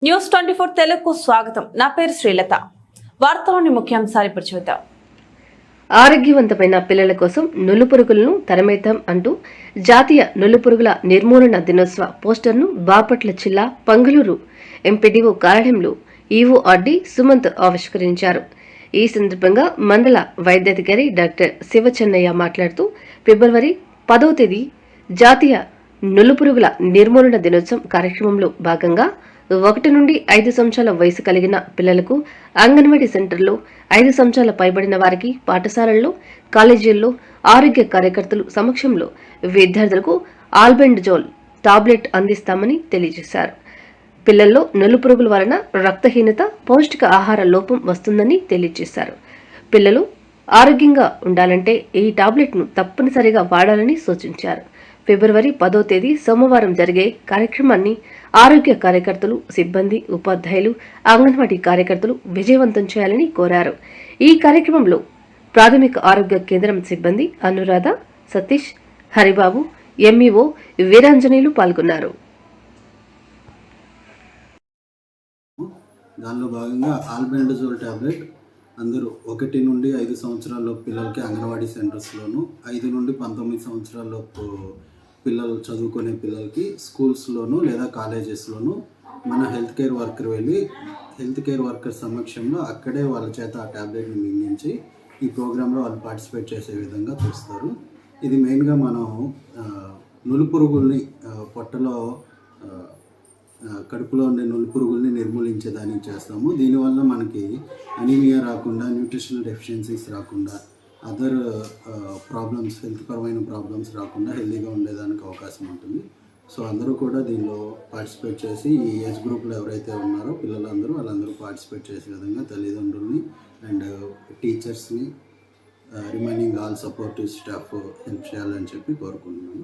News 24 తెలుగుకు స్వాగతం. నా పేరు శ్రీలత. వార్తలోని ముఖ్యాంశాలు ఇప్పుడు చూద్దాం. ఆరోగ్యవంతమైన పిల్లల కోసం నులుపురుగులను తరమేద్దాం అంటూ జాతీయ నులుపురుగుల నిర్మూలన దినోత్సవ పోస్టర్ను బాపట్ల జిల్లా పంగులూరు ఎంపీడీఓ కార్యాలయంలో ఈవోఆర్డి సుమంత్ ఆవిష్కరించారు. ఈ సందర్భంగా మండల వైద్యాధికారి డాక్టర్ శివచెన్నయ్య మాట్లాడుతూ ఫిబ్రవరి 10వ తేదీ జాతీయ నులుపురుగుల నిర్మూలన దినోత్సవం కార్యక్రమంలో భాగంగా 1 నుండి 5 సంవత్సరాల వయసు కలిగిన పిల్లలకు అంగన్వాడీ సెంటర్లో, 5 సంవత్సరాల పైబడిన వారికి పాఠశాలల్లో, కాలేజీల్లో ఆరోగ్య కార్యకర్తలు సమక్షంలో విద్యార్థులకు ఆల్బెండజోల్ టాబ్లెట్ అందిస్తామని తెలియజేశారు. పిల్లల్లో నులుపురుగుల వలన రక్తహీనత, పౌష్టిక ఆహార లోపం వస్తుందని తెలియజేశారు. పిల్లలు ఆరోగ్యంగా ఉండాలంటే ఈ టాబ్లెట్ను తప్పనిసరిగా వాడాలని సూచించారు. ఫిబ్రవరి 10వ తేదీ సోమవారం జరిగే కార్యక్రమాన్ని ఆరోగ్య కార్యకర్తలు, సిబ్బంది, ఉపాధ్యాయులు, అంగన్వాడీ కార్యకర్తలు విజయవంతం చేయాలని కోరారు. ఈ కార్యక్రమంలో ప్రాథమిక ఆరోగ్య కేంద్రం సిబ్బంది అనురాధ, సతీష్, హరిబాబు, ఎంఈఓ వీరాంజనేయులు పాల్గొన్నారు. దానిలో భాగంగా ఆల్బెండజోల్ టాబ్లెట్ అందరూ 1 నుండి 5 సంవత్సరాల పిల్లలకి అంగన్వాడీ సెంటర్స్లోను, 5 నుండి 19 సంవత్సరాల పిల్లలు చదువుకునే పిల్లలకి స్కూల్స్లోను లేదా కాలేజెస్లోను మన హెల్త్ కేర్ వర్కర్ సమక్షంలో అక్కడే వాళ్ళ చేత ఆ ట్యాబ్లెట్ని మింగించి ఈ ప్రోగ్రాంలో వాళ్ళు పార్టిసిపేట్ చేసే విధంగా చూస్తారు. ఇది మెయిన్గా మనం నులుపురుగుల్ని పొట్టలో కడుపులో ఉండే నులుపురుగుల్ని నిర్మూలించేదానికి చేస్తాము. దీనివల్ల మనకి అనీమియా రాకుండా, న్యూట్రిషనల్ డెఫిషియన్సీస్ రాకుండా, అదర్ ప్రాబ్లమ్స్, హెల్త్ పరమైన ప్రాబ్లమ్స్ రాకుండా హెల్తీగా ఉండేదానికి అవకాశం ఉంటుంది. సో అందరూ కూడా దీనిలో పార్టిసిపేట్ చేసి, ఈ ఏజ్ గ్రూప్లో ఎవరైతే ఉన్నారో వాళ్ళందరూ పార్టిసిపేట్ చేసే విధంగా తల్లిదండ్రుల్ని అండ్ టీచర్స్ని, remaining all supportive staff help చేయాలని చెప్పి కోరుకుంటున్నాను.